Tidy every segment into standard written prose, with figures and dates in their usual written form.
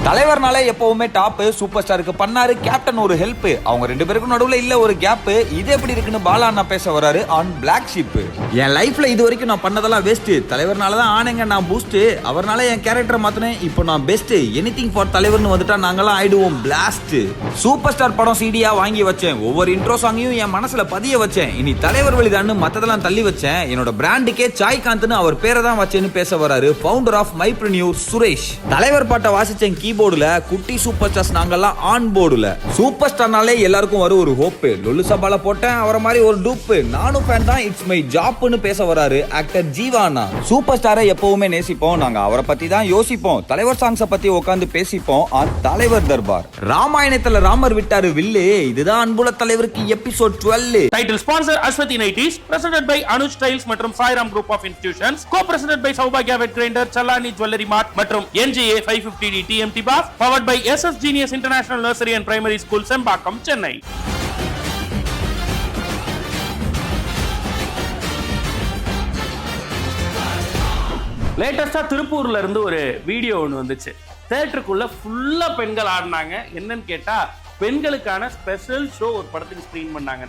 தலைவர்னால எப்பவுமே top super ஸ்டாருக்கு பண்ணாரு கேப்டன் ஒரு ஹெல்ப், அவங்க ரெண்டு பேருக்கும் நடுவுல இல்ல ஒரு கேப். இது எப்படி இருக்குன்னு பாலா அண்ணா பேச வராரு ஆன் பிளாக் ஷிப். என் லைஃப்ல இது வரைக்கும் நான் பண்ணதெல்லாம் வேஸ்ட், தலைவர்னால தான் ஆனேங்க நான் பூஸ்ட், அவர்னால என் கேரக்டர் மாத்தினேன், இப்போ நான் பெஸ்ட், எனிதிங் ஃபார் தலைவர்னு வந்துட்டா நாங்கெல்லாம் ஆயிடுவோம் பிளாஸ்ட். சூப்பர் ஸ்டார் படம் சிடியா வாங்கி வச்சேன், ஒவ்வொரு இன்ட்ரோ சாங்கையும் என் மனசுல பதிய வச்சேன், இனி தலைவர் வழிதான்னு மத்ததெல்லாம் தள்ளி வச்சேன், என்னோட பிராண்டுக்கே சாய்காந்த்னு அவர் பேரை தான் வச்சேன்னு பேச வராரு ஃபவுண்டர் ஆஃப் மைப்ரனியூர் சுரேஷ். தலைவர் பாட்டை வாசிச்சேன் கீபோர்டுல, குட்டி சூப்பர் ஸ்டார்ஸ் நாங்கெல்லாம் ஆன் போர்டுல. சூப்பர் ஸ்டார்னாலே எல்லாருக்கும் வரும் ஒரு ஹோப், லொல்லு சபால போட்டேன் அவரை மாதிரி ஒரு டூப், நானும் ஃபேன் தான், இட்ஸ் மை ஜாப்னு பேச வராரு ஆக்டர் ஜீவானா. சூப்பர் ஸ்டாரை எப்பவுமே நேசிப்போம், நாங்க அவரை பத்தி தான் யோசிப்போம், தலைவர் சாங்ஸ பத்தி உட்கார்ந்து பேசிப்போம் ஆன் தலைவர் தர்பார். ராமாயணத்துல ராமர் விட்டாரு வில்லு, இதுதான் அன்புள்ள தலைவருக்கு episode 12. Title sponsor Aswathi nighties, presented by Anuj styles மற்றும் Sairam group of institutions, co presented by சௌபாக்யா wet grinder, Challani jewellery mart மற்றும் NGA 550D TMT bars, powered by SS Genius International Nursery and Primary School, Sembakkam, Chennai. லேட்டஸ்டா திருப்பூர்ல இருந்து ஒரு வீடியோ ஒன்று வந்துச்சு. தியேட்டருக்குள்ள ஃபுல்லா பெண்கள் ஆடினாங்க. என்னன்னு கேட்டா பெண்களுக்கான ஸ்பெஷல் ஷோ ஒரு படத்துக்கு ஸ்கிரீன் பண்ணாங்க.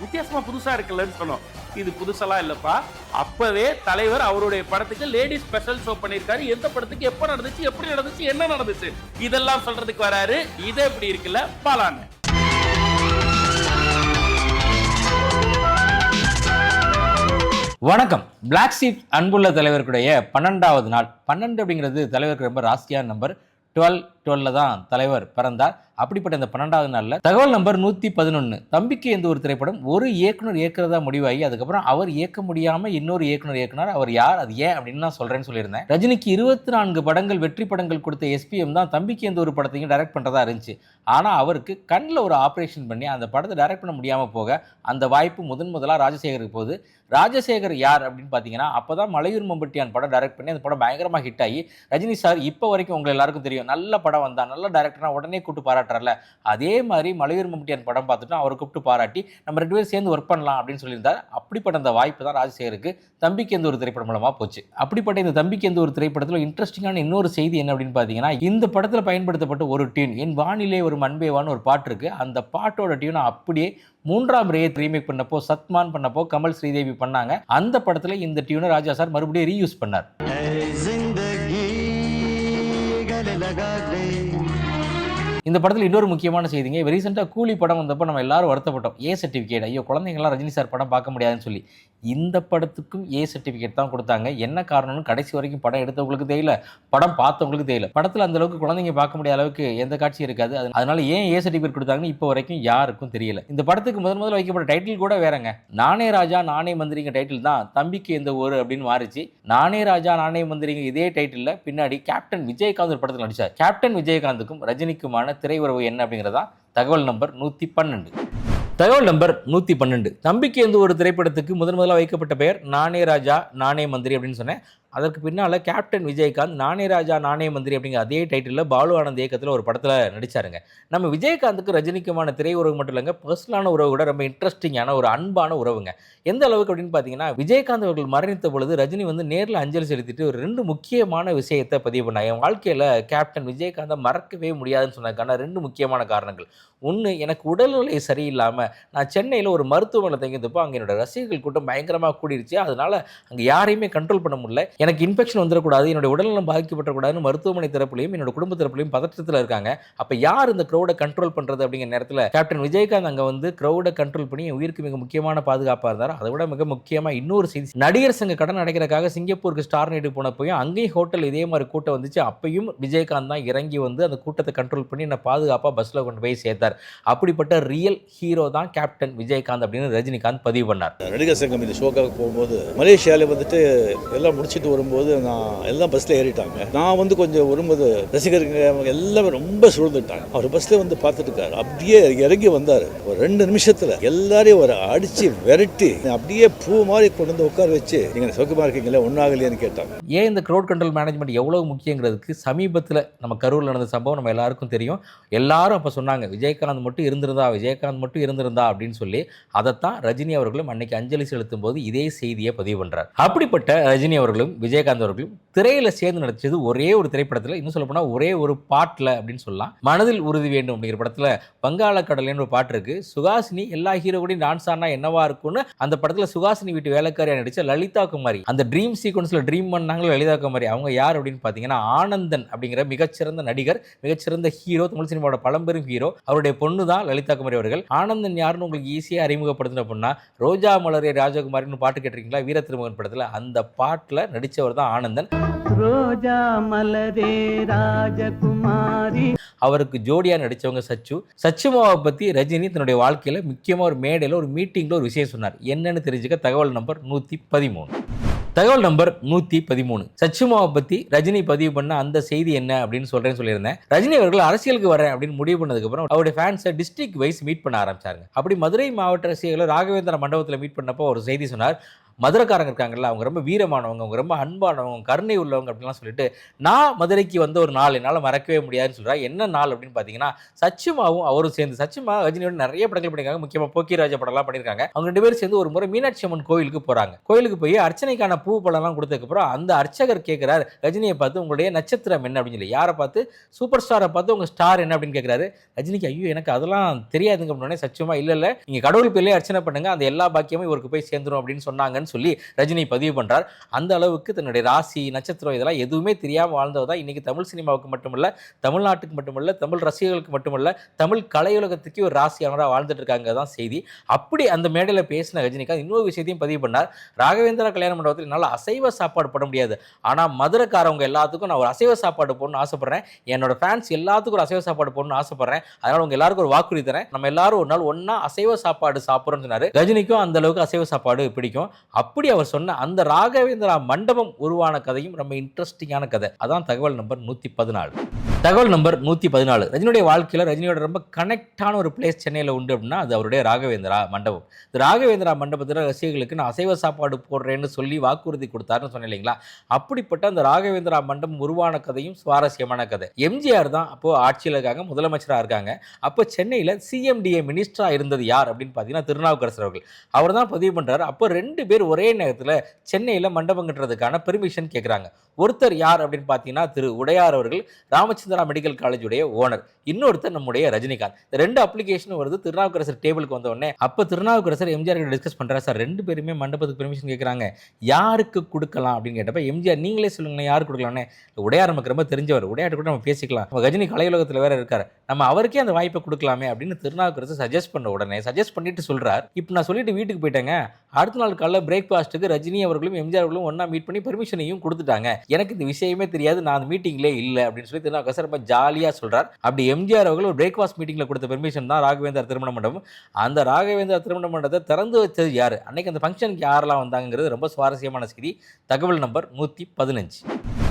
வித்தியாசமா புதுசா இருக்குல்லன்னு சொன்னோம். இது புதுசெல்லாம் இல்லப்பா, அப்பவே தலைவர் அவருடைய படத்துக்கு லேடிஸ் ஸ்பெஷல் ஷோ பண்ணிருக்காரு. எந்த படத்துக்கு எப்ப நடந்துச்சு, எப்படி நடந்துச்சு, என்ன நடந்துச்சு, இதெல்லாம் சொல்றதுக்கு வராரு. இது எப்படி இருக்குல்ல பாலான்னு. வணக்கம். பிளாக் ஷீப் அன்புள்ள தலைவருடைய 12வது நாள். 12 அப்படிங்கிறது தலைவருக்கு ரொம்ப ராசியான நம்பர். 12 தான் தலைவர் பிறந்தார். அப்படிப்பட்ட இந்த 12வது நாளில் தகவல் நம்பர் 111. தம்பிக்கு எந்த ஒரு திரைப்படம் ஒரு இயக்குனர் இயக்குறதா முடிவாகி அதுக்கப்புறம் அவர் இயக்க முடியாமல் இன்னொரு இயக்குனர் இயக்குனர். அவர் யார், அது ஏன் அப்படின்னு நான் சொல்கிறேன்னு சொல்லியிருந்தேன். ரஜினிக்கு 24 படங்கள் வெற்றி படங்கள் கொடுத்த SPM தான் தம்பிக்கு எந்த ஒரு படத்தையும் டைரக்ட் பண்ணுறதா இருந்துச்சு. ஆனால் அவருக்கு கண்ணில் ஒரு ஆப்ரேஷன் பண்ணி அந்த படத்தை டைரக்ட் பண்ண முடியாமல் போக அந்த வாய்ப்பு முதலாக ராஜசேகருக்கு போகுது. ராஜசேகர் யார் அப்படின்னு பார்த்தீங்கன்னா அப்போ தான் மலையூர் மம்பட்டியான் படம் டைரக்ட் பண்ணி அந்த படம் பயங்கரமாக ஹிட் ஆகி ரஜினி சார் இப்போ வரைக்கும் உங்களை எல்லாருக்கும் தெரியும், நல்ல படம் வந்தா நல்ல டைரக்டர்னா உடனே கூப்பிட்டு பாராட்டுறல. அதே மாதிரி மலையூர் மம்பட்டியான் படம் பார்த்துட்டு அவரை கூப்பிட்டு பாராட்டி நம்ம 2 பேரும் சேர்ந்து ஒர்க் பண்ணலாம் அப்படின்னு சொல்லியிருந்தார். அப்படிப்பட்ட அந்த வாய்ப்பு தான் ராஜசேகருக்கு தம்பிக்கு எந்த ஒரு திரைப்படம் மூலமாக போச்சு. அப்படிப்பட்ட இந்த தம்பிக்கு எந்த ஒரு திரைப்படத்தில் இன்ட்ரெஸ்டிங்கான இன்னொரு செய்தி என்ன அப்படின்னு பார்த்தீங்கன்னா, இந்த படத்தில் பயன்படுத்தப்பட்ட ஒரு டியூன் என் வானிலே ஒரு மண்பேவான்னு ஒரு பாட்டு இருக்குது. அந்த பாட்டோட டியூனை அப்படியே 3ஆம் ரேத் ரீமேக் பண்ணப்போ சத்மான் பண்ணப்போ கமல் ஸ்ரீதேவி பண்ணாங்க. அந்த படத்தில் இந்த டியூனை ராஜா சார் மறுபடியும் ரீயூஸ் பண்ணார். இந்த படத்தில் இன்னொரு முக்கியமான செய்திங்க, ரீசெண்டாக கூலி படம் வந்தப்போ நம்ம எல்லாரும் வருத்தப்பட்டோம். A சர்டிஃபிகேட், ஐயோ குழந்தைங்களாம் ரஜினி சார் படம் பார்க்க முடியாதுன்னு சொல்லி. இந்த படத்துக்கும் A சர்டிஃபிகேட் தான் கொடுத்தாங்க. என்ன காரணம்னு கடைசி வரைக்கும் படம் எடுத்தவங்களுக்கு தெரியல, படம் பார்த்தவங்களுக்கு தெரியல. படத்தில் அந்த அளவுக்கு குழந்தைங்க பார்க்க முடியாத அளவுக்கு எந்த காட்சியும் இருக்காது. அதனால ஏன் A சர்டிஃபிகேட் கொடுத்தாங்கன்னு இப்போ வரைக்கும் யாருக்கும் தெரியல. இந்த படத்துக்கு முதல்ல வைக்கப்பட்ட டைட்டில் கூட வேறங்க. நானே ராஜா நானே மந்திரிங்க டைட்டில் தான் தம்பிக்கு எந்த ஊர் அப்படின்னு மாறிச்சு. நானே ராஜா நானே மந்திரிங்க இதே டைட்டில் பின்னாடி கேப்டன் விஜயகாந்த் ஒரு படத்தில் நடிச்சார். கேப்டன் விஜயகாந்துக்கும் ரஜினிக்குமான திரையுறவு என்ன அப்படிங்கிறதா தகவல் நம்பர் 112. தகவல் நம்பர் 112. தம்பிக்கு எந்த ஒரு திரைப்படத்துக்கு முதலாக வைக்கப்பட்ட பெயர் நானே ராஜா நானே மந்திரி அப்படின்னு சொன்னேன். அதற்கு பின்னால் கேப்டன் விஜயகாந்த் நானே ராஜா நானே மந்திரி அப்படிங்கிற அதே டைட்டிலில் பாலு ஆனந்த் இயக்கத்தில் ஒரு படத்தில் நடித்தாருங்க. நம்ம விஜயகாந்துக்கு ரஜினிக்குமான திரை உறவு மட்டும் இல்லைங்க, பர்சனலான உறவு கூட ரொம்ப இன்ட்ரெஸ்டிங்கான ஒரு அன்பான உறவுங்க. எந்த அளவுக்கு அப்படின்னு பார்த்தீங்கன்னா, விஜயகாந்த் அவர்கள் மரணித்த பொழுது ரஜினி நேரில் அஞ்சலி செலுத்திட்டு ஒரு 2 முக்கியமான விஷயத்தை பதிவு பண்ணாங்க. என் வாழ்க்கையில் கேப்டன் விஜயகாந்தை மறக்கவே முடியாதுன்னு சொன்னதுக்கான 2 முக்கியமான காரணங்கள். ஒன்று, எனக்கு உடல்நிலை சரியில்லாமல் நான் சென்னையில் ஒரு மருத்துவமனை தங்கியிருந்தப்போ அங்கே என்னோட ரசிகர்கள் கூட்டம் பயங்கரமாக கூடிருச்சு. அதனால் அங்கே யாரையுமே கண்ட்ரோல் பண்ண முடியல. எனக்கு இன்ஃபெக்ஷன் வந்துடக்கூடாது, என்னோட உடல்நலம் பாதிக்கப்படக்கூடாதுன்னு மருத்துவமனை தரப்புலையும் என்னோட குடும்ப தரப்புலையும் பதற்றத்தில் இருக்காங்க. அப்போ யார் இந்த க்ரௌடை கண்ட்ரோல் பண்ணுறது அப்படிங்கிற நேரத்தில் கேப்டன் விஜயகாந்த் அங்கே க்ரௌடை கண்ட்ரோல் பண்ணி என் உயிருக்கு மிக முக்கியமான பாதுகாப்பாக இருந்தார். அதை விட மிக முக்கியமாக இன்னொரு செய்தி, நடிகர் சங்க கடன் அடைக்கிறதுக்காக சிங்கப்பூருக்கு ஸ்டார் நைட்டு போனப்போயும் அங்கேயும் ஹோட்டல் இதே மாதிரி கூட்டம் வந்துச்சு. அப்பையும் விஜயகாந்த் தான் இறங்கி அந்த கூட்டத்தை கண்ட்ரோல் பண்ணி என்னை பாதுகாப்பாக பஸ்ஸில் கொண்டு போய் சேர்த்தார். அப்படிப்பட்ட ரியல் ஹீரோ தான் கேப்டன் விஜயகாந்த் அப்படின்னு ரஜினிகாந்த் பதிவு பண்ணார். நடிகர் சங்கம் இந்த ஷோக்காக போகும்போது மலேசியாவில் எல்லாம் முடிச்சுட்டு வரும்போது நான் எல்லாம் பஸ்ஸில் ஏறிட்டாங்க. நான் கொஞ்சம் வரும்போது ரசிகர்கள் எல்லாமே ரொம்ப சூழ்ந்துட்டாங்க. அவர் பஸ்ஸில் பார்த்துட்டு இருக்காரு. அப்படியே இறங்கி வந்தார். ஒரு 2 நிமிஷத்தில் எல்லாரையும் அடித்து விரட்டி அப்படியே பூ மாதிரி கொண்டு உட்கார வச்சு நீங்கள் சௌக்கியமாக இருக்கீங்களா ஒன்றாகலையான்னு கேட்டாங்க. ஏன் இந்த க்ரௌட் கண்ட்ரோல் மேனேஜ்மெண்ட் எவ்வளோ முக்கியங்கிறதுக்கு சமீபத்தில் நம்ம கரூரில் நடந்த சம்பவம் நம்ம எல்லாருக்கும் தெரியும். எல்லாரும் அப்போ சொன்னாங்க விஜயகாந்த் மட்டும் இருந்திருந்தா அப்படின்னு சொல்லி. அதைத்தான் ரஜினி அவர்களும் அன்னைக்கு அஞ்சலி செலுத்தும் போது இதே செய்தியை பதிவு பண்றார். அப்படிப்பட்ட ரஜினி அவர்களும் விஜயகாந்த் அவர்களும் திரையில சேர்ந்து நடிச்சது ஒரே ஒரு திரைப்படத்தில், இன்னும் சொல்ல போனா ஒரே ஒரு பாட்டில் அப்படின்னு சொல்லலாம். மனதில் உறுதி வேண்டும் அப்படிங்கிற படத்தில் வங்காள கடலைன்னு ஒரு பாட்டு இருக்கு. சுகாசினி எல்லா ஹீரோடையும் டான்ஸ் ஆனா என்னவா இருக்கும்னு அந்த படத்தில் சுகாசினி வீட்டு வேலைக்காரியா நடிச்ச லலிதா குமாரி, அந்த ட்ரீம் சீக்வன்ஸ்ல ட்ரீம் பண்ணாங்களே லலிதா குமாரி, அவங்க யார் அப்படின்னு பார்த்தீங்கன்னா ஆனந்தன் அப்படிங்கிற மிகச்சிறந்த நடிகர், மிகச்சிறந்த ஹீரோ, தமிழ் சினிமாவோட பழம்பெரும் ஹீரோ. அவருடைய பொண்ணு தான் லலிதா குமாரி அவர்கள். ஆனந்தன் யாருன்னு உங்களுக்கு ஈஸியாக அறிமுகப்படுத்தின அப்படின்னா ரோஜா மலரே ராஜகுமாரின்னு பாட்டு கேட்டிருக்கீங்களா, வீர திருமகன் படத்தில், அந்த பாட்டில் நடித்தவர் தான் ஆனந்தன். ரோஜா மலரே ராஜகுமாரி. அவருக்கு ஜோடியா நடிச்சவங்க சச்சுமாவை பத்தி ரஜினி தன்னுடைய வாழ்க்கையில முக்கியமா ஒரு மேடையில் ஒரு மீட்டிங்ல ஒரு விஷயம் சொன்னார். என்னன்னு தெரிஞ்சுக்க தகவல் நம்பர் 113. தகவல் நம்பர் 113. சச்சுமாவை பத்தி ரஜினி பதிவு பண்ண அந்த செய்தி என்ன அப்படின்னு சொல்லியிருந்தேன். ரஜினி அவர்கள் அரசியலுக்கு வரேன் அப்படின்னு முடிவு பண்ணதுக்கு அப்புறம் அவருடைய ஃபேன்ஸை டிஸ்ட்ரிக்ட் வைஸ் மீட் பண்ண ஆரம்பிச்சாங்க. அப்படி மதுரை மாவட்ட ரசிகர்களை ராகவேந்திர மண்டபத்தில் மீட் பண்ணப்போ ஒரு செய்தி சொன்னார். மதுரைக்காரங்க இருக்காங்கல்ல, அவங்க ரொம்ப வீரமானவங்க, அவங்க ரொம்ப அன்பானவங்க, கருணை உள்ளவங்க அப்படின்லாம் சொல்லிட்டு, நான் மதுரைக்கு வந்த ஒரு நாள் என்னால் மறக்கவே முடியாதுன்னு சொல்கிறா. என்ன நாள் அப்படின்னு பார்த்தீங்கன்னா, சச்சுமாவும் அவரும் சேர்ந்து, சச்சுமா ரஜினியோட நிறைய படங்கள் பண்ணியிருக்காங்க, முக்கியமாக போக்கிராஜா படம்லாம் பண்ணியிருக்காங்க. அவங்க 2 பேரும் சேர்ந்து ஒரு முறை மீனாட்சி அம்மன் கோவிலுக்கு போகிறாங்க. கோவிலுக்கு போய் அர்ச்சனைக்கான பூ பழம்லாம் கொடுத்ததுக்கப்புறம் அந்த அர்ச்சகர் கேட்குறாரு ரஜினியை பார்த்து, உங்களுடைய நட்சத்திரம் என்ன அப்படின்னு சொல்லி. யாரை பார்த்து? சூப்பர் ஸ்டாரை பார்த்து உங்கள் ஸ்டார் என்ன அப்படின்னு கேட்குறாரு. ரஜினிக்கு ஐயோ எனக்கு அதெல்லாம் தெரியாதுங்க அப்படின்னே சச்சுமா இல்லை நீங்கள் கடவுள் பேர்லேயே அர்ச்சனை பண்ணுங்க, அந்த எல்லா பாக்கியமும் இவருக்கு போய் சேர்ந்துடும் அப்படின்னு சொன்னாங்கன்னு சொல்லி ரஜினி பதிவு பண்றார். அந்த அளவுக்கு தன்னுடைய ராசி நட்சத்திரம் இதெல்லாம் எதுவுமே தெரியாம வாழ்ந்தவர் தான் இன்னைக்கு தமிழ் சினிமாவுக்கு மட்டுமல்ல, தமிழ்நாட்டுக்கு மட்டுமல்ல, தமிழ் ரசிகர்களுக்கு மட்டுமல்ல, தமிழ் கலையுலகத்துக்கு ஒரு ராசியானவராக வாழ்ந்துட்டு இருக்காங்க தான் செய்தி. அப்படி அந்த மேடையில் பேசின ரஜினிகாந்த் இன்னொரு விஷயத்தையும் பதிவு பண்ணார். ராகவேந்திரா கல்யாண மண்டபத்தில் என்னால் அசைவ சாப்பாடு போட முடியாது, ஆனால் மதுரைக்காரவங்க எல்லாத்துக்கும் நான் ஒரு அசைவ சாப்பாடு போடணும்னு ஆசைப்படுறேன், என்னோட ஃபேன்ஸ் எல்லாத்துக்கும் ஒரு அசைவ சாப்பாடு போடணும்னு ஆசைப்படுறேன், அதனால உங்க எல்லாருக்கும் ஒரு வாக்குறுதி தரேன், நம்ம எல்லாரும் ஒரு நாள் ஒன்னா அசைவ சாப்பாடு சாப்பிட்றோம்னு சொன்னாரு. ரஜினிக்கும் அந்த அளவுக்கு அசைவ சாப்பாடு பிடிக்கும். அப்படி அவர் சொன்ன அந்த ராகவேந்திரா மண்டபம் உருவான கதையும் ரொம்ப இன்ட்ரெஸ்டிங்கான கதை. அதான் தகவல் நம்பர் 114. தகவல் நம்பர் 114. ரஜினியுடைய வாழ்க்கையில் ரஜினியோட ரொம்ப கனெக்டான ஒரு பிளேஸ் சென்னையில் உண்டு அப்படின்னா அது அவருடைய ராகவேந்திரா மண்டபம். இந்த ராகவேந்திரா மண்டபத்தில் ரசிகர்களுக்கு நான் அசைவ சாப்பாடு போடுறேன்னு சொல்லி வாக்குறுதி கொடுத்தாருன்னு சொன்னேன் இல்லைங்களா, அப்படிப்பட்ட அந்த ராகவேந்திரா மண்டபம் உருவான கதையும் சுவாரஸ்யமான கதை. எம்ஜிஆர் தான் அப்போ ஆட்சியில் இருக்காங்க, முதலமைச்சராக இருக்காங்க. அப்போ சென்னையில் சிஎம்டிஏ மினிஸ்டரா இருந்தது யார் அப்படின்னு பார்த்தீங்கன்னா திருநாவுக்கரசர் அவர்கள். அவர் தான் பதிவு பண்ணுறாரு. அப்போ 2 பேர் ஒரே நேரத்தில் சென்னையில் மண்டபம் கட்டுறதுக்கான பெர்மிஷன் கேட்குறாங்க. ஒருத்தர் யார் அப்படின்னு பார்த்தீங்கன்னா திரு உடையார் அவர்கள், ராமச்சந்திரா மெடிக்கல் காலேஜுடைய ஓனர். இன்னொருத்தர் நம்முடைய ரஜினிகாந்த். இந்த 2 அப்ளிகேஷனும் வருது திருநாவுக்கரசர் டேபிளுக்கு வந்த உடனே. அப்போ திருநாவுக்கரசர் எம்ஜிஆர் கிட்ட டிஸ்கஸ் பண்ணுறாரு. சார் 2 பேருமே மண்டபத்துக்கு பெர்மிஷன் கேட்குறாங்க, யாருக்கு கொடுக்கலாம் அப்படின்னு கேட்டப்ப எம்ஜிஆர் நீங்களே சொல்லுங்களேன் யாருக்கு கொடுக்கலாம்னே. உடையார் நமக்கு ரொம்ப தெரிஞ்சவர், உடையார் கூட நம்ம பேசிக்கலாம், ரஜினி கலையுலகத்தில் வேற இருக்காரு, நம்ம அவருக்கே அந்த வாய்ப்பை கொடுக்கலாமே அப்படின்னு திருநாவுக்கரசர் சஜஸ்ட் பண்ண உடனே சஜஸ்ட் பண்ணிட்டு சொல்றார், இப்போ நான் சொல்லிட்டு வீட்டுக்கு போயிட்டேங்க, அடுத்த நாள் காலையில் பிரேக்ஃபாஸ்ட்டுக்கு ரஜினி அவர்களும் எம்ஜிஆர் அவர்களும் ஒன்றா மீட் பண்ணி பெர்மிஷனையும் கொடுத்துட்டாங்க, எனக்கு இந்த விஷயமே தெரியாது, நான் அந்த மீட்டிங்லே இல்லை அப்படின்னு சொல்லி திருநாவுக்கரசர் ரொம்ப ஜாலியாக சொல்றார். அப்படி எம்ஜிஆர் அவர்கள் ஒரு பிரேக்ஃபாஸ்ட் மீட்டிங்கில் கொடுத்த பெர்மிஷன் தான் ராகவேந்தர் திருமண மண்டபம். அந்த ராகவேந்தர் திருமண மண்டபத்தை திறந்து வச்சது யார், அன்னைக்கு அந்த ஃபங்க்ஷனுக்கு யாரெல்லாம் வந்தாங்கிறது ரொம்ப சுவாரஸ்யமான செய்தி. தகவல் நம்பர் 115.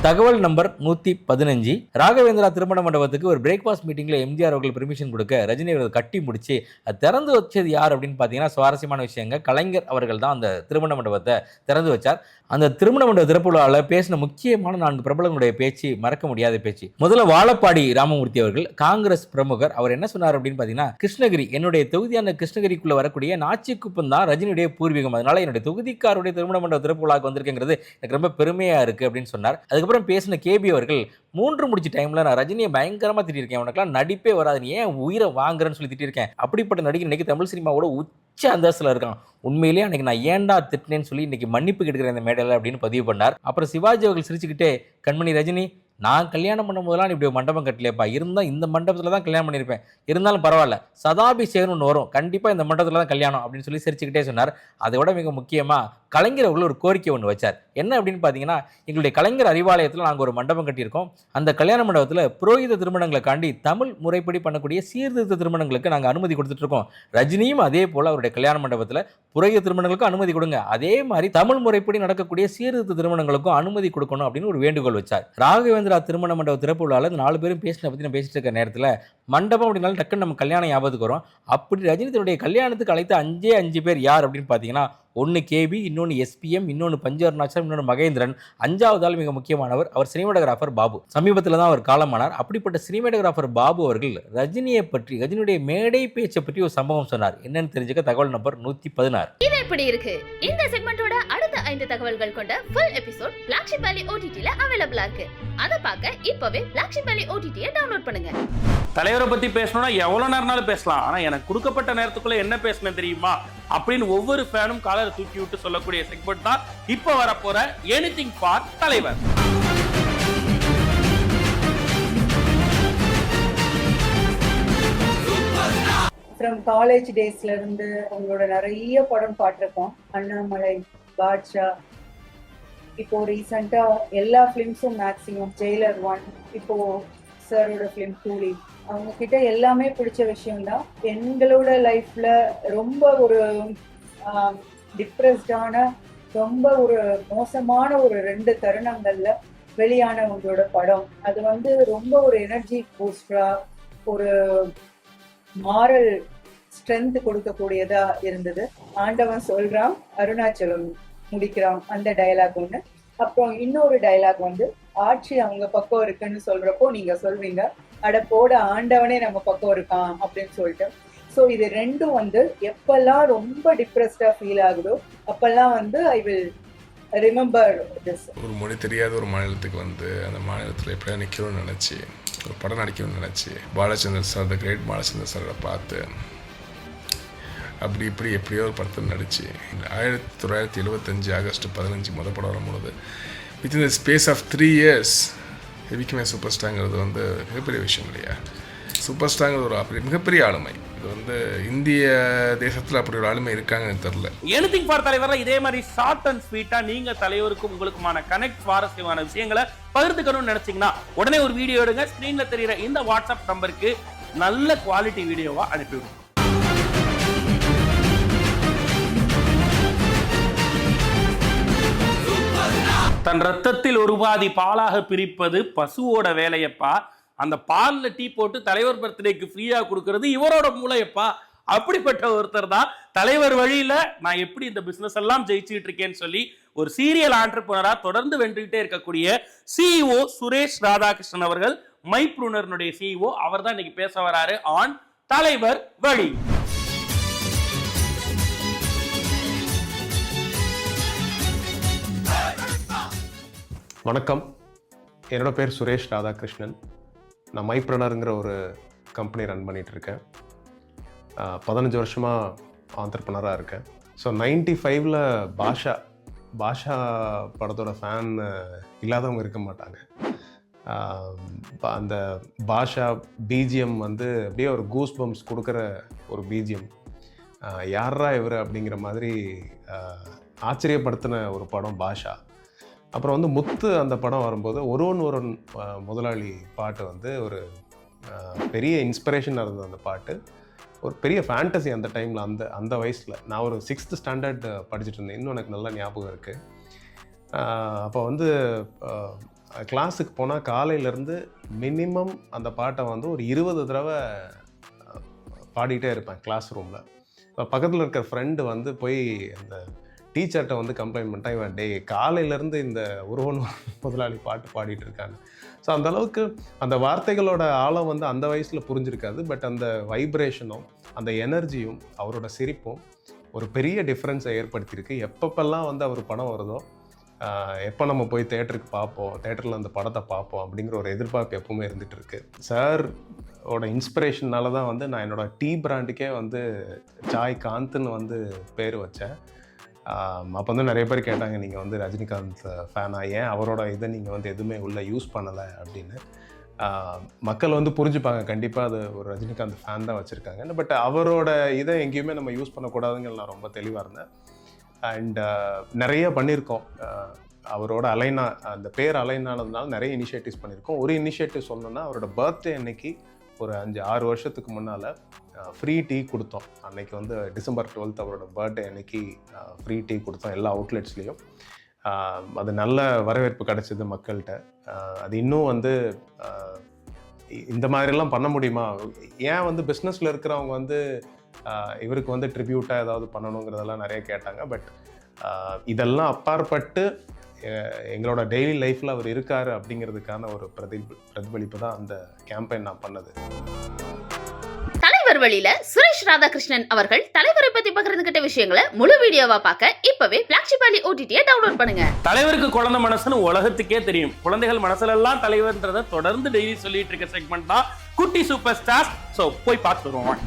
தகவல் நம்பர் 115. ராகவேந்திரா திருமண மண்டபத்துக்கு ஒரு பிரேக்ஃபாஸ்ட் மீட்டிங்ல எம்ஜிஆர் அவர்கள் பெர்மிஷன் கொடுக்க ரஜினி அவர்கள் கட்டி முடிச்சு அது திறந்து வச்சது யார் அப்படின்னு பார்த்தீங்கன்னா சுவாரஸ்யமான விஷயங்க, கலைஞர் அவர்கள் தான் அந்த திருமண மண்டபத்தை திறந்து வச்சார். அந்த திருமண மண்டப திறப்பு விழாவில் பேசின முக்கியமான 4 பிரபலங்களுடைய பேச்சு மறக்க முடியாத பேச்சு. முதல்ல வாழப்பாடி ராமமூர்த்தி அவர்கள், காங்கிரஸ் பிரமுகர். அவர் என்ன சொன்னார் அப்படின்னு பார்த்தீங்கன்னா, கிருஷ்ணகிரி என்னுடைய தொகுதியான கிருஷ்ணகிரிக்குள்ள வரக்கூடிய நாச்சிக்குப்பம் தான் ரஜினியுடைய பூர்வீகம், அதனால என்னுடைய தொகுதிக்காருடைய திருமண மண்டப திறப்பு விழாவுக்கு வந்திருக்குங்கிறது எனக்கு ரொம்ப பெருமையா இருக்கு அப்படின்னு சொன்னார். அதுக்கப்புறம் பேசின கேபி அவர்கள், 3 முடிச்ச டைம்ல நான் ரஜினியை பயங்கரமா திட்டிருக்கேன், உனக்குலாம் நடிப்பே வராது, நீ ஏன் உயிரை வாங்குறேன்னு சொல்லி திட்டிருக்கேன், அப்படிப்பட்ட நடிகர் இன்னைக்கு தமிழ் சினிமாவோட உச்ச அந்தஸ்துல இருக்கான், உண்மையிலேயே அன்னைக்கு நான் ஏன்டா திட்டினேன்னு சொல்லி இன்னைக்கு மன்னிப்பு கேட்கிறேன் இந்த மேடையில் அப்படின்னு பதிவு பண்ணார். அப்புறம் சிவாஜி அவர்கள் சிரிச்சுக்கிட்டே, கண்மணி ரஜினி, நான் கல்யாணம் பண்ணும்போதெல்லாம் இப்படி மண்டபம் கட்டலையப்பா, இருந்தால் இந்த மண்டபத்தில் தான் கல்யாணம் பண்ணியிருப்பேன், இருந்தாலும் பரவாயில்ல, சதாபிஷேகம்னு ஒன்று வரும், கண்டிப்பாக இந்த மண்டபத்தில் தான் கல்யாணம் அப்படின்னு சொல்லி சிரிச்சுக்கிட்டே சொன்னார். அதை விட மிக முக்கியமாக கலைஞர் அவர்கள் ஒரு கோரிக்கை ஒன்று வச்சார். என்ன அப்படின்னு பார்த்தீங்கன்னா, எங்களுடைய கலைஞர் அறிவாலயத்தில் நாங்கள் ஒரு மண்டபம் கட்டியிருக்கோம், அந்த கல்யாண மண்டபத்தில் புரோகித திருமணங்களை காண்டி தமிழ் முறைப்படி பண்ணக்கூடிய சீர்திருத்த திருமணங்களுக்கு நாங்கள் அனுமதி கொடுத்துட்ருக்கோம், ரஜினியும் அதே போல் அவருடைய கல்யாண மண்டபத்தில் புரோகித திருமணங்களுக்கும் அனுமதி கொடுங்க, அதே மாதிரி தமிழ் முறைப்படி நடக்கக்கூடிய சீர்திருத்த திருமணங்களுக்கும் அனுமதி கொடுக்கணும் அப்படின்னு ஒரு வேண்டுகோள் வச்சார். ராகவேந்திரா திருமண மண்டப திறப்பு விழாவில் 4 பேரும் பேசின பற்றி நான் பேசிட்டு இருக்க நேரத்தில் மண்டபம் அப்படின்னாலும் டக்குன்னு நம்ம கல்யாணம் ஞாபகத்துக்கு வரும். அப்படி ரஜினி தன்னுடைய கல்யாணத்துக்கு அழைத்த 5 பேர் யார் அப்படின்னு பார்த்தீங்கன்னா, ஒன்று கேபி, இன்னொன்று எஸ்பிஎம், இன்னொன்று பஞ்சவர்ணாச்சலம், இன்னொன்று மகேந்திரன், 5வது ஆள் மிக முக்கியமானவர் அவர் சினிமாட்டோகிராஃபர் பாபு. சமீபத்தில் தான் அவர் காலமானார். அப்படிப்பட்ட சினிமாட்டோகிராஃபர் பாபு அவர்கள் ரஜினியை பற்றி, ரஜினியுடைய மேடை பேச்சை பற்றி ஒரு சம்பவம் சொன்னார். என்னன்னு தெரிஞ்சுக்க தகவல் நம்பர் 116. இது எப்படி இருக்கு? இந்த செக்மெண்டோட அடுத்த 5 தகவல்கள் கொண்ட ஃபுல் எபிசோட் Flagship Valley OTT-ல அவைலபிளா இருக்கு. அத பார்க்க இப்பவே Flagship Valley OTT-ய டவுன்லோட் பண்ணுங்க. தலைவரை பத்தி பேசணும்னா எவ்வளவு நேரம்னாலும் பேசலாம். ஆனா எனக்கு கொடுக்கப்பட்ட நேரத்துக்குள்ள என்ன பேசணும் தெரியுமா அப்படின்னு ஒவ்வொரு ஃபேனும் காலரை தூக்கி விட்டு சொல்லக்கூடிய செக்மெண்ட் தான் இப்ப வரப்போற எனிதிங் ஃபார் தலைவர். ஃப்ரம் காலேஜ் டேஸ்ல இருந்து அவங்களோட நிறைய படம் பார்த்துருக்கோம். அண்ணாமலை, பாட்ஷா, இப்போ ரீசெண்டா எல்லா ஃபிலிம்ஸும் மேக்ஸிமம் ஜெயிலர் 1, இப்போ சாரோட ஃபிலிம் கூலி, அவங்க கிட்ட எல்லாமே பிடிச்ச விஷயம்தான். எங்களோட லைஃப்ல ரொம்ப ஒரு டிப்ரெஸ்டான, ரொம்ப ஒரு மோசமான ஒரு 2 தருணங்கள்ல வெளியான உங்களோட படம். அது வந்து ரொம்ப ஒரு எனர்ஜி பூஸ்டரா, ஒரு மாரல் ஸ்ட்ரென்த் கொடுக்கக்கூடியதா இருந்தது. ஆண்டவன் சொல்றான், அருணாச்சலம் முடிக்கிறான், அந்த டயலாக் ஒண்ணு. அப்புறம் இன்னொரு டயலாக் வந்து ஆட்சி அவங்க பக்கம் இருக்குன்னு சொல்றப்போ நீங்க சொல்வீங்க, அட போட ஆண்டவனே நம்ம பக்கம் இருக்கான் அப்படின்னு சொல்லிட்டு. ஸோ இது ரெண்டும் வந்து எப்பெல்லாம் ரொம்ப டிப்ரெஸ்டா ஃபீல் ஆகுதோ அப்பெல்லாம் வந்து ஐ வில் ரிமெம்பர் திஸ். ஒரு மொழி தெரியாத ஒரு மாநிலத்துக்கு வந்து அந்த மாநிலத்தில் எப்படியா நிற்கணும்னு நினச்சி ஒரு படம் நடிக்கணும்னு நினச்சி Balachander sir, the great Balachander சாரை பார்த்து அப்படி இப்படி எப்படியோ ஒரு படத்தில் நடித்து 1975 ஆகஸ்ட் 15 முதல் படம் வரும்பொழுது within the space of 3 years எவிக்குமே சூப்பர் ஸ்டார்ங்கிறது வந்து மிகப்பெரிய விஷயம் இல்லையா? சூப்பர் ஸ்டார்ங்கிறது ஒரு அப்படி மிகப்பெரிய ஆளுமை. இது வந்து இந்திய தேசத்தில் அப்படி ஒரு ஆளுமை இருக்காங்கன்னு தெரியல. எனிதிங் ஃபார் தலைவரில் இதே மாதிரி ஷார்ட் அண்ட் ஸ்வீட்டா நீங்க தலைவருக்கும் உங்களுக்குமான கனெக்ட் சுவாரஸ்யமான விஷயங்களை பகிர்ந்துக்கணும்னு நினைச்சீங்கன்னா உடனே ஒரு வீடியோ எடுங்க. ஸ்கிரீன்ல தெரியுற இந்த வாட்ஸ்அப் நம்பருக்கு நல்ல குவாலிட்டி வீடியோவா அனுப்பிவிடுங்க. தன் ரத்தத்தில் ஒரு பாதி பாலாக பிரிப்பது பசுவோட வேலையப்பா. அந்த பால்ல டீ போட்டு தலைவர் பர்த்டேக்கு ஃப்ரீயா கொடுக்கறது இவரோட மூளையப்பா. அப்படிப்பட்ட ஒருத்தர் தான் தலைவர் வழியில நான் எப்படி இந்த பிசினஸ் எல்லாம் ஜெயிச்சுட்டு இருக்கேன்னு சொல்லி ஒரு சீரியல் ஆண்டர்பிரனரா தொடர்ந்து வென்றுகிட்டே இருக்கக்கூடிய CEO சுரேஷ் ராதாகிருஷ்ணன் அவர்கள், மைப்ரூனருடைய CEO. அவர் தான் இன்னைக்கு பேச வராரு ஆன் தலைவர் வழி. வணக்கம், என்னோட பேர் சுரேஷ் ராதாகிருஷ்ணன். நான் மைப்ரனருங்கிற ஒரு கம்பெனி ரன் பண்ணிகிட்ருக்கேன். 15 வருஷமாக ஆண்டர்பிரனராக இருக்கேன். ஸோ 95ல் பாஷா படத்தோட ஃபேன் இல்லாதவங்க இருக்க மாட்டாங்க. அந்த பாஷா பிஜிஎம் வந்து அப்படியே ஒரு கூஸ் பம்ப்ஸ் கொடுக்குற ஒரு பிஜிஎம். யாரா இவர் அப்படிங்கிற மாதிரி ஆச்சரியப்படுத்தின ஒரு படம் பாஷா. அப்புறம் வந்து முத்து அந்த படம் வரும்போது ஒரு முதலாளி பாட்டு வந்து ஒரு பெரிய இன்ஸ்பிரேஷனாக இருந்தது. அந்த பாட்டு ஒரு பெரிய ஃபேண்டசி அந்த டைமில். அந்த வயசில் நான் ஒரு 6th ஸ்டாண்டர்ட் படிச்சுட்டு இருந்தேன். இன்னும் எனக்கு நல்லா ஞாபகம் இருக்குது. அப்போ வந்து கிளாஸுக்கு போனால் காலையிலேருந்து மினிமம் அந்த பாட்டை வந்து ஒரு 20 தடவை பாடிக்கிட்டே இருப்பேன் கிளாஸ் ரூமில். இப்போ பக்கத்தில் இருக்கிற ஃப்ரெண்டு வந்து போய் அந்த டீச்சர்கிட்ட வந்து கம்ப்ளைண்ட் பண்ணிட்டேன், இவன் காலையிலேருந்து இந்த ஒருவன் முதலாளி பாட்டு பாடிட்டு இருக்காங்க. ஸோ அந்தளவுக்கு அந்த வார்த்தைகளோட ஆழம் வந்து அந்த வயசில் புரிஞ்சிருக்காது. பட் அந்த வைப்ரேஷனும் அந்த எனர்ஜியும் அவரோட சிரிப்பும் ஒரு பெரிய டிஃப்ரென்ஸை ஏற்படுத்தியிருக்கு. எப்பப்பெல்லாம் வந்து அவர் படம் வருதோ, எப்போ நம்ம போய் தேட்டருக்கு பார்ப்போம், தேட்டரில் அந்த படத்தை பார்ப்போம் அப்படிங்கிற ஒரு எதிர்பார்ப்பு எப்பவுமே இருந்துகிட்டு இருக்கு. சாரோட இன்ஸ்பிரேஷனால தான் வந்து நான் என்னோடய டீ பிராண்டுக்கே வந்து சாய் காந்த்னு வந்து பேர் வச்சேன். அப்போ வந்து நிறைய பேர் கேட்டாங்க, நீங்கள் வந்து ரஜினிகாந்த் ஃபேனா, ஏன் அவரோட இதை நீங்கள் வந்து எதுவுமே உள்ளே யூஸ் பண்ணலை அப்படின்னு. மக்கள் வந்து புரிஞ்சுப்பாங்க, கண்டிப்பாக அது ஒரு ரஜினிகாந்த் ஃபேன் தான் வச்சுருக்காங்க. பட் அவரோட இதை எங்கேயுமே நம்ம யூஸ் பண்ணக்கூடாதுங்கிற நான் ரொம்ப தெளிவாக இருந்தேன். அண்ட் நிறைய பண்ணியிருக்கோம். அவரோட அந்த பேர் அலைனானதுனால நிறைய இனிஷியேட்டிவ்ஸ் பண்ணியிருக்கோம். ஒரு இனிஷியேட்டிவ் சொல்லணுன்னா, அவரோட பர்த்டே அன்னைக்கு ஒரு 5-6 வருஷத்துக்கு முன்னால் ஃப்ரீ டீ கொடுத்தோம். அன்றைக்கி வந்து December 12th அவரோட பர்த்டே அன்னைக்கு ஃப்ரீ டீ கொடுத்தோம் எல்லா அவுட்லெட்ஸ்லேயும். அது நல்ல வரவேற்பு கிடச்சிது மக்கள்கிட்ட. அது இன்னும் வந்து இந்த மாதிரிலாம் பண்ண முடியுமா, ஏன் வந்து பிஸ்னஸில் இருக்கிறவங்க வந்து இவருக்கு வந்து ட்ரிபியூட்டாக ஏதாவது பண்ணணுங்கிறதெல்லாம் நிறைய கேட்டாங்க. பட் இதெல்லாம் அப்பாற்பட்டு எங்களோட டெய்லி லைஃப்பில் அவர் இருக்கார் அப்படிங்கிறதுக்கான ஒரு பிரதிபலிப்பு தான் அந்த கேம்பெயின் நான் பண்ணது. தலைவர் வழியில சுரேஷ் ராதாகிருஷ்ணன் அவர்கள் தலைவரை பத்தி பகிர்ந்துகிட்ட விஷயங்களை முழு வீடியோவா பார்க்க இப்பவே பிளாக்ஷிப் வேலி OTT-யை டவுன்லோட் பண்ணுங்க. தலைவருக்கு குழந்தை மனசுன்னு உலகத்துக்கே தெரியும். குழந்தைகள் மனசுல எல்லாம் தலைவர்ன்றதை தொடர்ந்து டெய்லி சொல்லிட்டு இருக்க செக்மெண்ட் தான் குட்டி சூப்பர் ஸ்டார்ஸ். ஸோ போய் பார்த்து வருவோம்.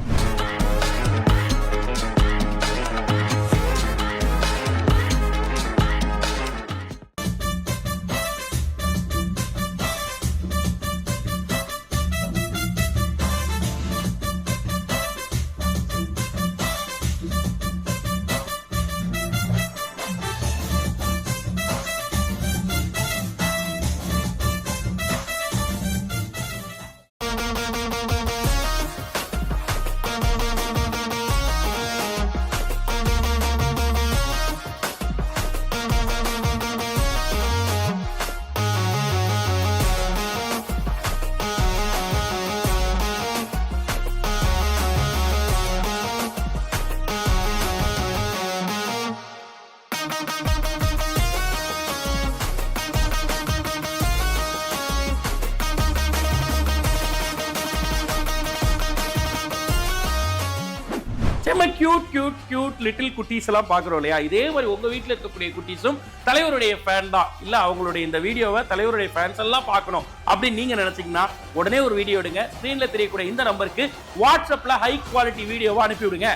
செம்ம கியூட் லிட்டில் குட்டீஸ் எல்லாம் பார்க்குறோம் இல்லையா? இதே மாதிரி உங்க வீட்டில் இருக்கக்கூடிய குட்டீஸும் தலைவருடைய ஃபேன் தான். இல்ல அவங்களுடைய இந்த வீடியோவை தலைவருடைய ஃபேன்ஸ் எல்லாம் பார்க்கணும் அப்படின்னு நீங்க நினைச்சீங்கன்னா உடனே ஒரு வீடியோ எடுங்க. ஸ்கிரீன்ல தெரியக்கூடிய இந்த நம்பருக்கு வாட்ஸ்அப்ல ஹை குவாலிட்டி வீடியோவை அனுப்பி விடுங்க.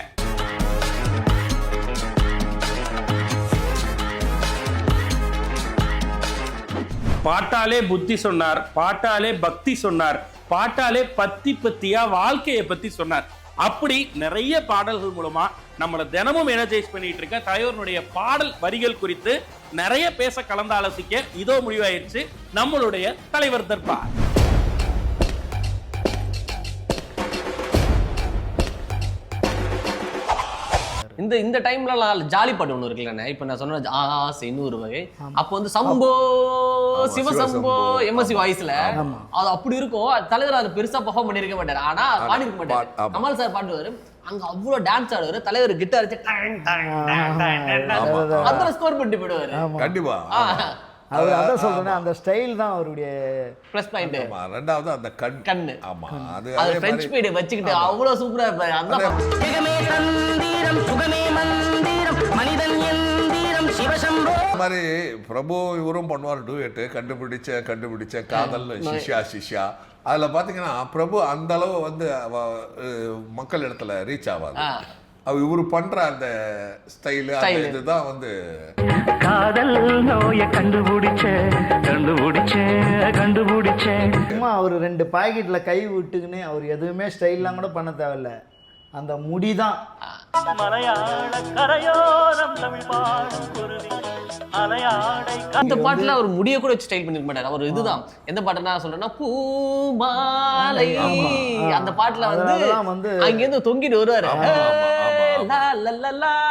பாட்டாலே புத்தி சொன்னார், பாட்டாலே பக்தி சொன்னார், பாட்டாலே பத்தியா வாழ்க்கையை பத்தி சொன்னார். அப்படி நிறைய பாடல்கள் மூலமா நம்மளை தினமும் எனர்ஜைஸ் பண்ணிட்டு இருக்க தலைவருடைய பாடல் வரிகள் குறித்து நிறைய பேச கலந்து ஆலோசிக்க இதோ முடிவாயிருச்சு நம்மளுடைய தலைவர் தர்பார். இந்த டைம்ல ஜாலி பாட்டு ஒண்ணு இருக்குல்லண்ணே. இப்ப நான் சொன்ன ஆசை இன்னொரு வகை. அப்ப வந்து சம்போ சிவசம்போ எம்எஸ்சி வாய்ஸ்ல அது அப்படி இருக்கும். தலைவர் அது பெருசா பெர்ஃபார்ம் பண்ணிருக்க மாட்டாரு. ஆனா பாடிருக்க மாட்டாரு. கமல் சார் பாடுவாரு, அங்க அவ்வளவு டான்ஸ் ஆடுவாரு. தலைவர் கிட்டார் வச்சு அதெல்லாம் ஸ்கோர் பண்ணிட்டு போயிடுவாரு. கண்டிப்பா அதான் சொல்றேன், அந்த ஸ்டைல் தான் அவருடைய ப்ளஸ் பாயிண்ட். ரெண்டாவது அந்த கண்ணு. ஆமா, அது பிரெஞ்ச் பீட் வச்சுக்கிட்டு அவ்வளவு சூப்பரா இருப்பாரு. அந்த மாதிரி பிரபு இவரும் பண்ணுவார் டூயட்டு, கண்டுபிடிச்ச காதல் சிஷ்யா. அதுல பாத்தீங்கன்னா பிரபு அந்த அளவு வந்து மக்கள் இடத்துல ரீச் ஆகாது. இவரு பண்ற அந்த ஸ்டைலு இதுதான் வந்து காதல் நோய கண்டுபிடிச்சேன். சும்மா அவர் 2 பாக்கெட்ல கை விட்டுக்குன்னு அவர் எதுவுமே ஸ்டைல்லாம் கூட பண்ண தேவையில்ல. அந்த முடிதான் இந்த பாட்டுல அவர் முடிய கூட வச்சு ஸ்டைல் பண்ணிருக்க மாட்டாரு. அவர் இதுதான் எந்த பாட்டுனா சொல்றேன்னா பூமாலை. அந்த பாட்டுல வந்து அங்கிருந்து தொங்கிட்டு வருவாரு.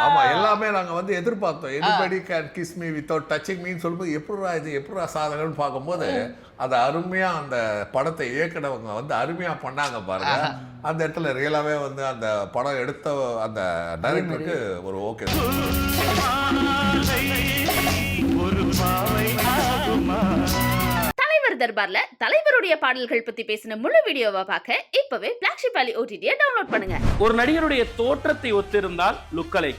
ஆமா, எல்லாமே நாங்க வந்து எதிர்பார்த்தோம். Anybody can kiss me without touching மீன்னு சொல்லும்போது எப்படா சாதகம்னு பார்க்கும்போது அது அருமையா அந்த படத்தை இயக்குனவங்க வந்து அருமையா பண்ணாங்க பாருங்க. அந்த இடத்துல ரியலாவே வந்து அந்த படம் எடுத்த அந்த டைரக்டருக்கு ஒரு ஓகே. தலைவர் தர்பார்ல தலைவருடைய பாடல்கள் பத்தி பேசின முழு வீடியோவை பார்க்க இப்பவே பிளாக்ஷிப் வேலி OTT-யை டவுன்லோட் பண்ணுங்க. ஒரு நடிகருடைய தோற்றத்தை ஒத்திருந்தால் லுக்கலை,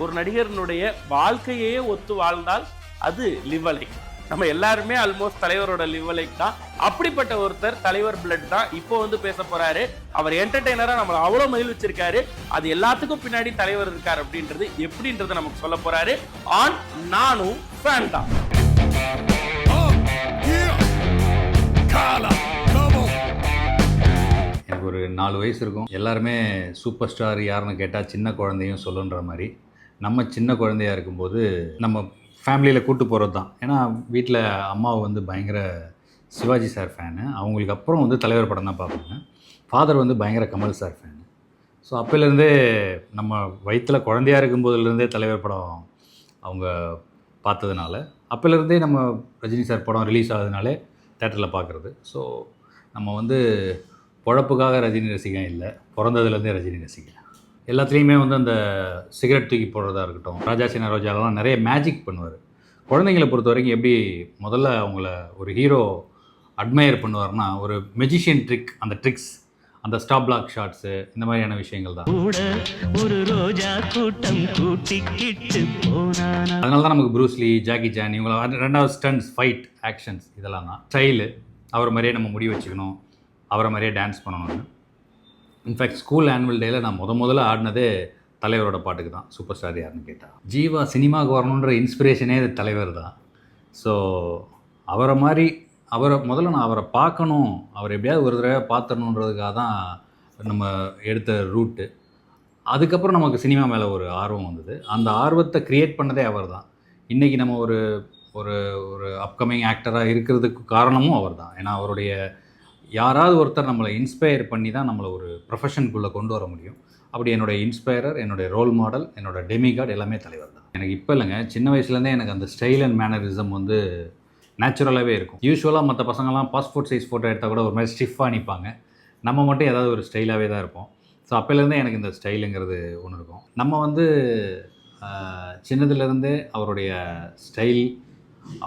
ஒரு நடிகருடைய வாழ்க்கையே ஒத்து வாழ்ந்தால் அது லிவலை. நம்ம எல்லாருமே ஆல்மோஸ்ட் தலைவரோட லிவலைக் தான். அப்படிப்பட்ட ஒருத்தர் தலைவர் பிளட் தான் இப்போ வந்து பேச போறாரு. அவர் என்டர்டெய்னரா நம்மள அவ்வளவு மகிழ்ச்சிருக்காரு. அது எல்லாத்துக்கும் பின்னாடி தலைவர் இருக்காரு அப்படின்றது எப்படின்றத நமக்கு சொல்ல போறாரு. ஆன் நானும் ஃபேன் தான். எனக்கு ஒரு 4 வயசு இருக்கும். எல்லாருமே சூப்பர் ஸ்டார் யாருன்னு கேட்டால் சின்ன குழந்தையும் சொல்லுன்ற மாதிரி நம்ம சின்ன குழந்தையாக இருக்கும்போது நம்ம ஃபேமிலியில் கூட்டு போகிறது தான். ஏன்னா வீட்டில் அம்மாவை வந்து பயங்கர சிவாஜி சார் ஃபேனு. அவங்களுக்கு அப்புறம் வந்து தலைவர் படம் தான் பார்ப்பாங்க. ஃபாதர் வந்து பயங்கர கமல் சார் ஃபேனு. ஸோ அப்போலேருந்தே நம்ம வயிற்றில் குழந்தையாக இருக்கும்போதுலேருந்தே தலைவர் படம் அவங்க பார்த்ததுனால அப்போலேருந்தே நம்ம ரஜினி சார் படம் ரிலீஸ் ஆகுதுனாலே தேட்டரில் பார்க்குறது. ஸோ நம்ம வந்து பொழப்புக்காக ரஜினி ரசிகன் இல்லை, பிறந்ததுலேருந்தே ரஜினி ரசிகன். எல்லாத்துலேயுமே வந்து அந்த சிகரெட் தூக்கி போடுறதா இருக்கட்டும், ராஜா சின்ன ரோஜாலலாம் நிறைய மேஜிக் பண்ணுவார். குழந்தைங்களை பொறுத்த வரைக்கும் எப்படி முதல்ல அவங்கள ஒரு ஹீரோ அட்மையர் பண்ணுவார்னா, ஒரு மெஜிஷியன் ட்ரிக், அந்த ட்ரிக்ஸ், அந்த ஸ்டாப் பிளாக் ஷாட்ஸு, இந்த மாதிரியான விஷயங்கள் தான். ஒரு ரோஜா கூட்டம் கூட்டிக்கிட்டு போனானா. அதனால தான் நமக்கு ப்ரூஸ்லி, ஜாக்கி சான் இவங்கள ரெண்டாவது ஸ்டன்ஸ், ஃபைட், ஆக்ஷன்ஸ் இதெல்லாம் தான். ஸ்டைலு, அவரை மாதிரியே நம்ம முடி வச்சுக்கணும், அவரை மாதிரியே டான்ஸ் பண்ணணும்னு. இன்ஃபேக்ட் ஸ்கூல் ஆனுவல் டேயில் நான் முதல்ல ஆடினதே தலைவரோட பாட்டுக்கு தான். சூப்பர் ஸ்டார் யாருன்னு கேட்டால் ஜீவா சினிமாவுக்கு வரணுன்ற இன்ஸ்பிரேஷனே தலைவர் தான். ஸோ முதல்ல நான் அவரை பார்க்கணும், அவர் எப்படியாவது ஒரு தடவை பார்த்துடணுன்றதுக்காக தான் நம்ம எடுத்த ரூட்டு. அதுக்கப்புறம் நமக்கு சினிமா மேலே ஒரு ஆர்வம் வந்தது. அந்த ஆர்வத்தை க்ரியேட் பண்ணதே அவர் தான். இன்றைக்கி நம்ம ஒரு ஒரு ஒரு அப்கமிங் ஆக்டராக இருக்கிறதுக்கு காரணமும் அவர் தான். ஏன்னா அவருடைய யாராவது ஒருத்தர் நம்மளை இன்ஸ்பயர் பண்ணி தான் நம்மளை ஒரு ப்ரொஃபஷனுக்குள்ளே கொண்டு வர முடியும். அப்படி என்னுடைய இன்ஸ்பயரர், என்னுடைய ரோல் மாடல், என்னோட டெமிகார்ட் எல்லாமே தலைவர் தான். எனக்கு இப்போ இல்லைங்க, சின்ன வயசுலேருந்தே எனக்கு அந்த ஸ்டைல் அண்ட் மேனரிசம் வந்து நேச்சுரலாகவே இருக்கும். யூஸ்வலாக மற்ற பசங்கள்லாம் பாஸ்போர்ட் சைஸ் ஃபோட்டோ எடுத்தால் கூட ஒரு மாதிரி ஸ்டிஃபாக நிற்பாங்க, நம்ம மட்டும் ஏதாவது ஒரு ஸ்டைலாகவே தான் இருப்போம். ஸோ அப்போலேருந்தே எனக்கு இந்த ஸ்டைலுங்கிறது ஒன்று இருக்கும். நம்ம வந்து சின்னதுலேருந்தே அவருடைய ஸ்டைல்,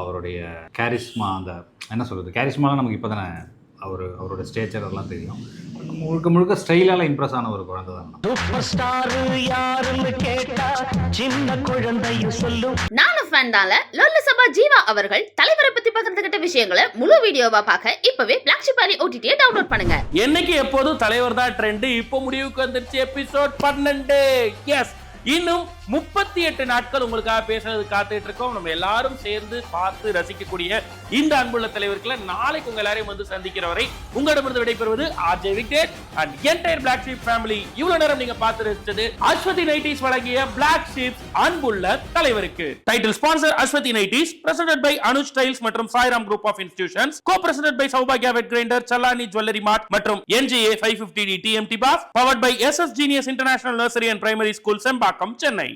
அவருடைய கேரிஸ்மா, அந்த என்ன சொல்கிறது, கேரிஸ்மாலாம் நமக்கு இப்போ தானே அவரோட ஸ்டேச்சர் அதெல்லாம் தெரியும். முழுக்க ஸ்டைலால இம்ப்ரெஸ் ஆன ஒரு குழந்தை தான். சூப்பர் ஸ்டார் யாருன்னு கேட்டா சின்ன குழந்தையும் சொல்லும். நானும் ஃபேன் தான்ல. லொல்லு சபா ஜீவா அவர்கள் தலைவரை பத்தி பகிர்ந்துகிட்ட விஷயங்களை முழு வீடியோவா பார்க்க இப்பவே பிளாக்ஷிப் வேலி OTT டவுன்லோட் பண்ணுங்க. என்னைக்கு எப்போதும் தலைவர் தான் ட்ரெண்ட். இப்போ முடிவுக்கு வந்துருச்சு எபிசோட் 12. எஸ், இன்னும் 38 நாட்கள் உங்களுக்காக பேசுறது காத்துட்டு இருக்கோம். நம்ம எல்லாரும் சேர்ந்து பார்த்து ரசிக்கக்கூடிய இந்த அன்புள்ள தலைவர்களை நாளைக்கு உங்க எல்லாரையும் வந்து சந்திக்கிற வரை உங்களிடமிருந்து விடைபெறுவது RJ Victor and entire black sheep family. இவ்வளவு நேரம் நீங்க பார்த்து ரசிச்சது அஸ்வதி நைட்டிஸ் வழங்கிய பிளாக் ஷீப் அன்புள்ள தலைவருக்கு. Title sponsor Aswathi nighties, presented by Anuj styles மற்றும் Sairam group of institutions, co presented by சௌபாக்யா wet grinder, Challani jewellery mart மற்றும் NGA 550D TMT bars, powered by SS Genius International Nursery and Primary School, Sembakkam, Chennai.